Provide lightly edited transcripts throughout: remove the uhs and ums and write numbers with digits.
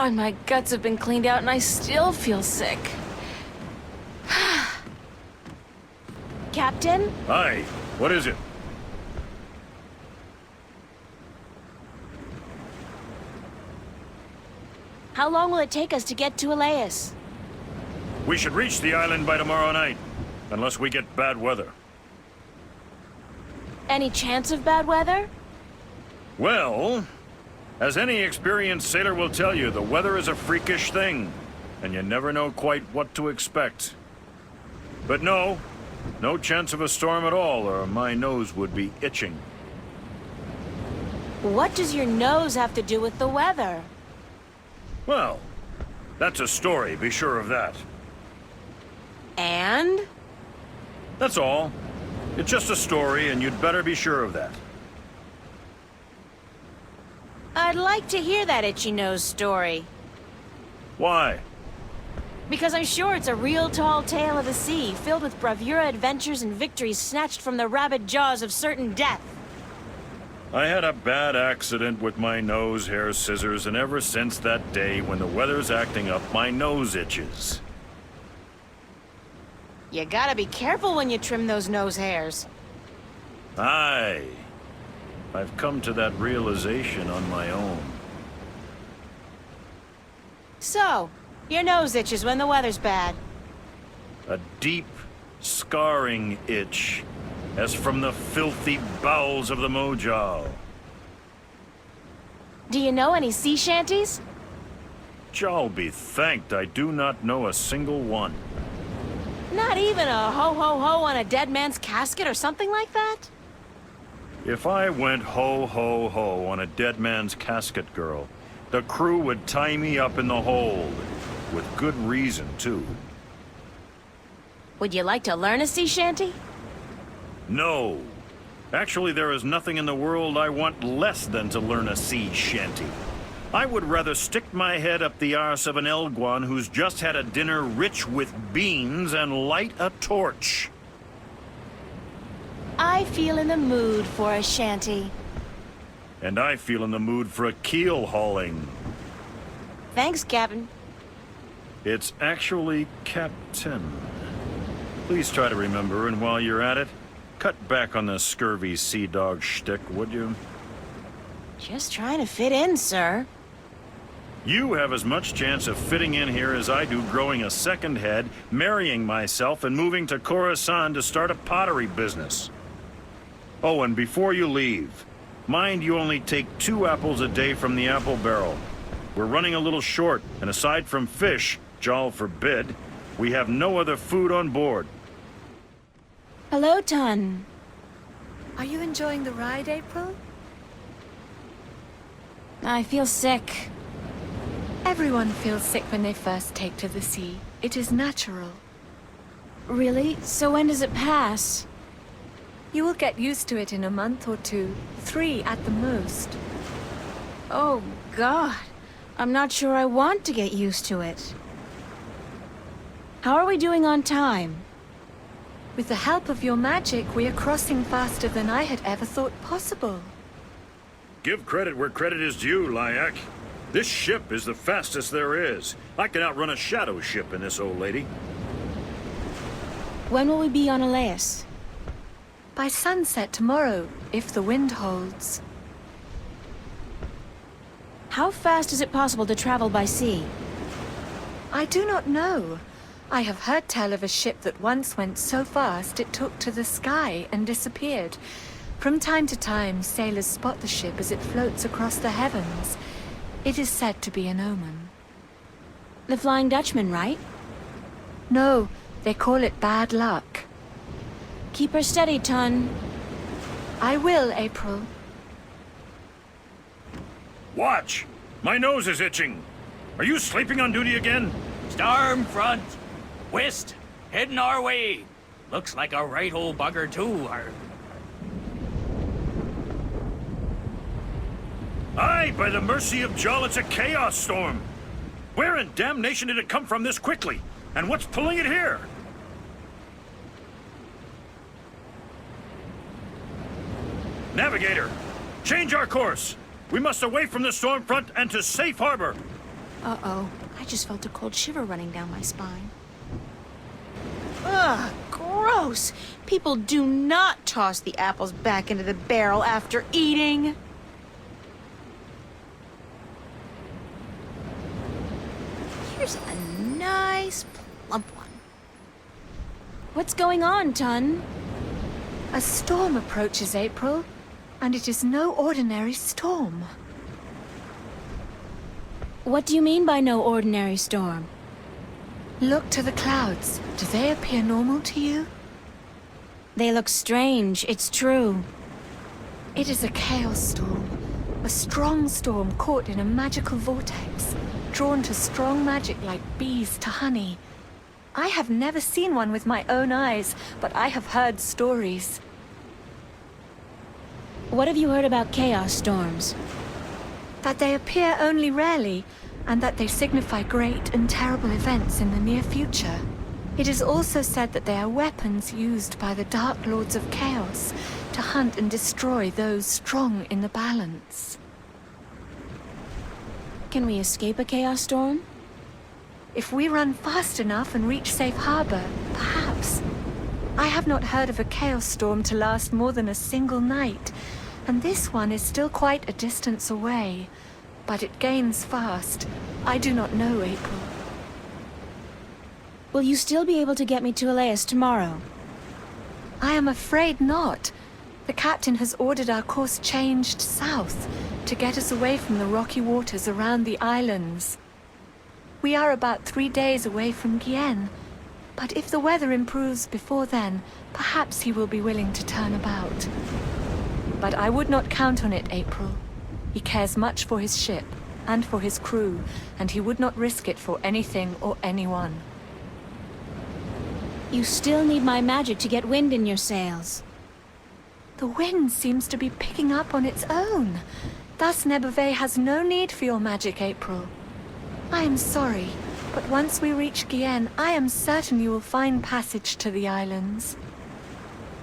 God, my guts have been cleaned out and I still feel sick. Captain? Hi, what is it? How long will it take us to get to Elias? We should reach the island by tomorrow night, unless we get bad weather. Any chance of bad weather? Well, as any experienced sailor will tell you, the weather is a freakish thing, and you never know quite what to expect. But no chance of a storm at all, or my nose would be itching. What does your nose have to do with the weather? Well, that's a story, be sure of that. And? That's all. It's just a story, and you'd better be sure of that. I'd like to hear that itchy nose story. Why? Because I'm sure it's a real tall tale of the sea, filled with bravura adventures and victories snatched from the rabid jaws of certain death. I had a bad accident with my nose hair scissors, and ever since that day, when the weather's acting up, my nose itches. You gotta be careful when you trim those nose hairs. Aye. I've come to that realization on my own. So, your nose itches when the weather's bad. A deep, scarring itch, as from the filthy bowels of the Mojal. Do you know any sea shanties? Jal be thanked, I do not know a single one. Not even a ho-ho-ho on a dead man's casket or something like that? If I went ho-ho-ho on a dead man's casket, girl, the crew would tie me up in the hold. With good reason, too. Would you like to learn a sea shanty? No. Actually, there is nothing in the world I want less than to learn a sea shanty. I would rather stick my head up the arse of an Elguan who's just had a dinner rich with beans and light a torch. I feel in the mood for a shanty. And I feel in the mood for a keel hauling. Thanks, Captain. It's actually Captain. Please try to remember, and while you're at it, cut back on the scurvy sea dog shtick, would you? Just trying to fit in, sir. You have as much chance of fitting in here as I do growing a second head, marrying myself, and moving to Khorasan to start a pottery business. Oh, and before you leave, mind you only take 2 apples a day from the apple barrel. We're running a little short, and aside from fish, Jal forbid, we have no other food on board. Hello, Tun. Are you enjoying the ride, April? I feel sick. Everyone feels sick when they first take to the sea. It is natural. Really? So when does it pass? You will get used to it in a month or 2, 3 at the most. Oh, God. I'm not sure I want to get used to it. How are we doing on time? With the help of your magic, we are crossing faster than I had ever thought possible. Give credit where credit is due, Lyak. This ship is the fastest there is. I can outrun a shadow ship in this old lady. When will we be on Elias? By sunset tomorrow, if the wind holds. How fast is it possible to travel by sea? I do not know. I have heard tell of a ship that once went so fast it took to the sky and disappeared. From time to time, sailors spot the ship as it floats across the heavens. It is said to be an omen. The Flying Dutchman, right? No, they call it bad luck. Keep her steady, Tun. I will, April. Watch! My nose is itching. Are you sleeping on duty again? Storm front. West. Heading our way. Looks like a right old bugger, too. Aye, by the mercy of Jal, it's a chaos storm. Where in damnation did it come from this quickly? And what's pulling it here? Navigator, change our course. We must away from the storm front and to safe harbor. Uh-oh. I just felt a cold shiver running down my spine. Ugh, gross! People do not toss the apples back into the barrel after eating. Here's a nice, plump one. What's going on, Tun? A storm approaches, April, and it is no ordinary storm. What do you mean by no ordinary storm? Look to the clouds. Do they appear normal to you? They look strange, it's true. It is a chaos storm. A strong storm caught in a magical vortex, drawn to strong magic like bees to honey. I have never seen one with my own eyes, but I have heard stories. What have you heard about chaos storms? That they appear only rarely, and that they signify great and terrible events in the near future. It is also said that they are weapons used by the Dark Lords of Chaos to hunt and destroy those strong in the balance. Can we escape a chaos storm? If we run fast enough and reach safe harbor, perhaps. I have not heard of a chaos storm to last more than a single night, and this one is still quite a distance away. But it gains fast. I do not know, April. Will you still be able to get me to Elias tomorrow? I am afraid not. The captain has ordered our course changed south to get us away from the rocky waters around the islands. We are about 3 days away from Gien, but if the weather improves before then, perhaps he will be willing to turn about. But I would not count on it, April. He cares much for his ship and for his crew, and he would not risk it for anything or anyone. You still need my magic to get wind in your sails. The wind seems to be picking up on its own. Thus Nebuve has no need for your magic, April. I am sorry, but once we reach Gien, I am certain you will find passage to the islands.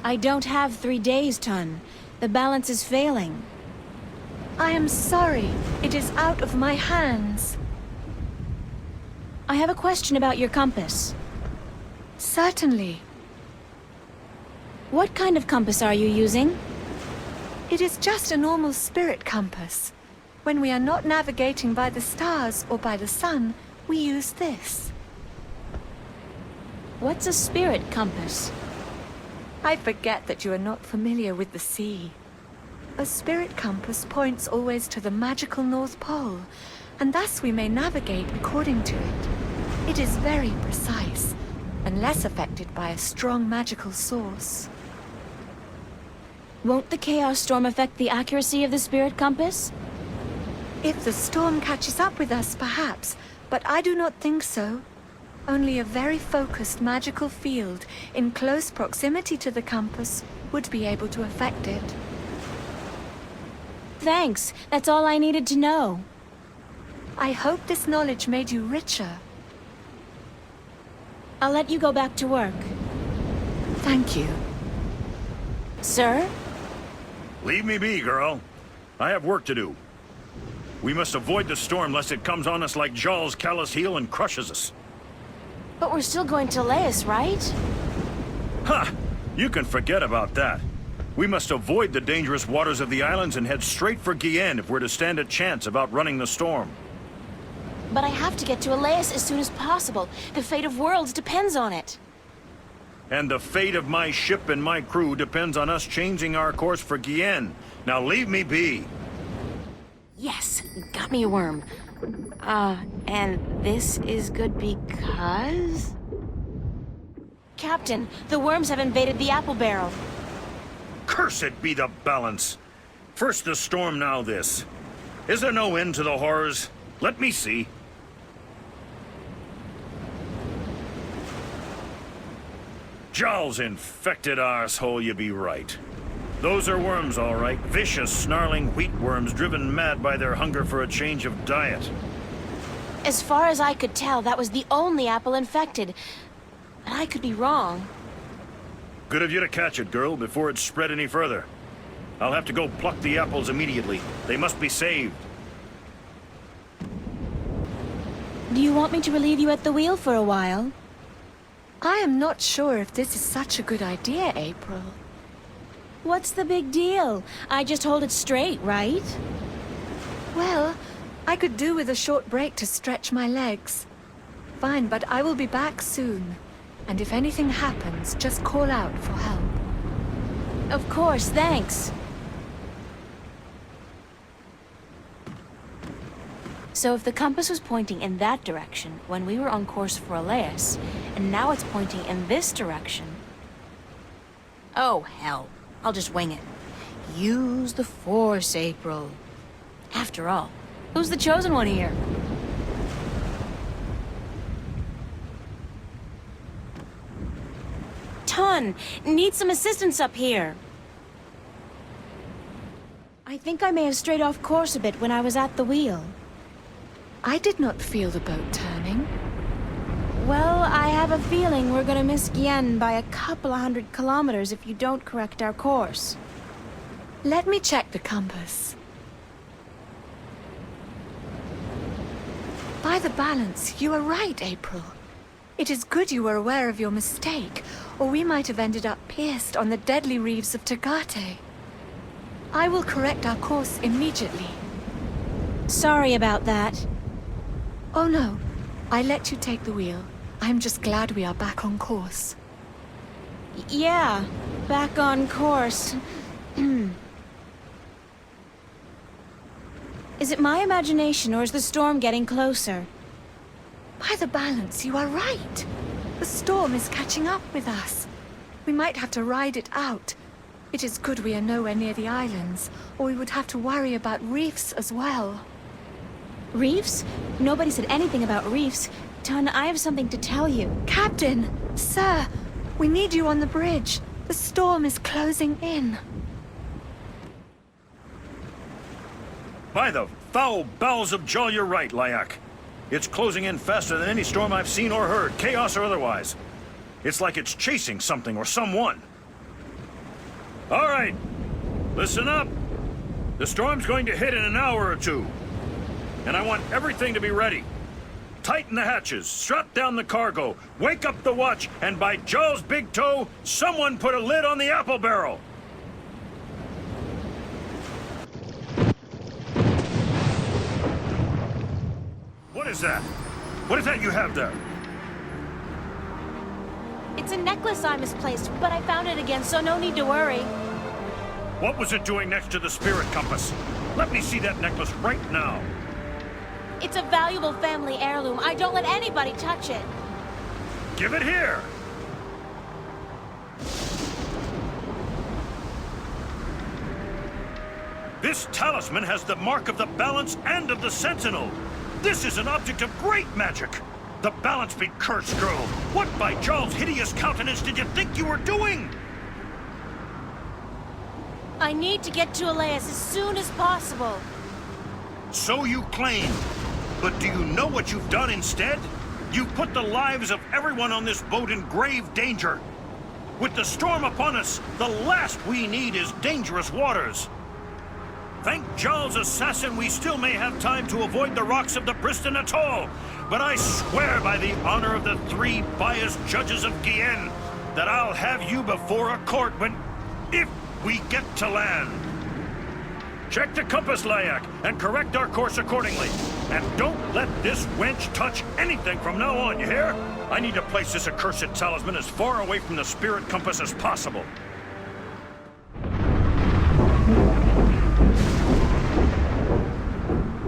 I don't have 3 days, Tun. The balance is failing. I am sorry. It is out of my hands. I have a question about your compass. Certainly. What kind of compass are you using? It is just a normal spirit compass. When we are not navigating by the stars or by the sun, we use this. What's a spirit compass? I forget that you are not familiar with the sea. A spirit compass points always to the magical North Pole, and thus we may navigate according to it. It is very precise, and less affected by a strong magical source. Won't the chaos storm affect the accuracy of the spirit compass? If the storm catches up with us, perhaps, but I do not think so. Only a very focused magical field in close proximity to the compass would be able to affect it. Thanks. That's all I needed to know. I hope this knowledge made you richer. I'll let you go back to work. Thank you. Sir? Leave me be, girl. I have work to do. We must avoid the storm lest it comes on us like Jaw's calloused heel and crushes us. But we're still going to Elias, right? Ha! You can forget about that. We must avoid the dangerous waters of the islands and head straight for Gien if we're to stand a chance of outrunning the storm. But I have to get to Elias as soon as possible. The fate of worlds depends on it. And the fate of my ship and my crew depends on us changing our course for Gien. Now leave me be. Yes, got me a worm. And this is good because... Captain, the worms have invaded the apple barrel. Cursed be the balance. First the storm, now this. Is there no end to the horrors? Let me see. Jaw's infected arsehole, you be right. Those are worms, all right. Vicious, snarling wheat worms driven mad by their hunger for a change of diet. As far as I could tell, that was the only apple infected. But I could be wrong. Good of you to catch it, girl, before it spread any further. I'll have to go pluck the apples immediately. They must be saved. Do you want me to relieve you at the wheel for a while? I am not sure if this is such a good idea, April. What's the big deal? I just hold it straight, right? Well, I could do with a short break to stretch my legs. Fine, but I will be back soon. And if anything happens, just call out for help. Of course, thanks. So if the compass was pointing in that direction when we were on course for Elias, and now it's pointing in this direction... Oh, hell. I'll just wing it. Use the Force, April. After all, who's the chosen one here? Ton, need some assistance up here. I think I may have strayed off course a bit when I was at the wheel. I did not feel the boat turning. Well, I have a feeling we're gonna miss Gien by a couple of 100 kilometers if you don't correct our course. Let me check the compass. By the balance, you are right, April. It is good you were aware of your mistake, or we might have ended up pierced on the deadly reefs of Tagate. I will correct our course immediately. Sorry about that. Oh no, I let you take the wheel. I'm just glad we are back on course. Yeah, back on course. Is it my imagination, or is the storm getting closer? By the balance, you are right. The storm is catching up with us. We might have to ride it out. It is good we are nowhere near the islands, or we would have to worry about reefs as well. Reefs? Nobody said anything about reefs. Ton, I have something to tell you. Captain! Sir! We need you on the bridge. The storm is closing in. By the foul bowels of Jol, you're right, Lyak. It's closing in faster than any storm I've seen or heard, chaos or otherwise. It's like it's chasing something or someone. All right, listen up. The storm's going to hit in an hour or two. And I want everything to be ready. Tighten the hatches, strap down the cargo, wake up the watch, and by Jol's big toe, someone put a lid on the apple barrel. What is that? What is that you have there? It's a necklace I misplaced, but I found it again, so no need to worry. What was it doing next to the spirit compass? Let me see that necklace right now. It's a valuable family heirloom. I don't let anybody touch it. Give it here! This talisman has the mark of the balance and of the sentinel. This is an object of great magic. The balance be cursed, girl. What by Jol's hideous countenance did you think you were doing? I need to get to Elias as soon as possible. So you claim. But do you know what you've done instead? You put the lives of everyone on this boat in grave danger. With the storm upon us, the last we need is dangerous waters. Thank Jol's assassin, we still may have time to avoid the rocks of the Briston Atoll. But I swear by the honor of the 3 biased judges of Gien that I'll have you before a court if we get to land. Check the compass, Lyak, and correct our course accordingly. And don't let this wench touch anything from now on, you hear? I need to place this accursed talisman as far away from the spirit compass as possible.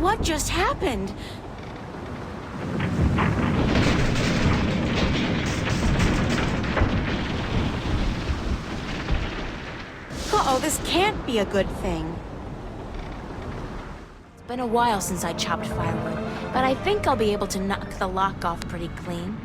What just happened? Uh-oh, this can't be a good thing. It's been a while since I chopped firewood, but I think I'll be able to knock the lock off pretty clean.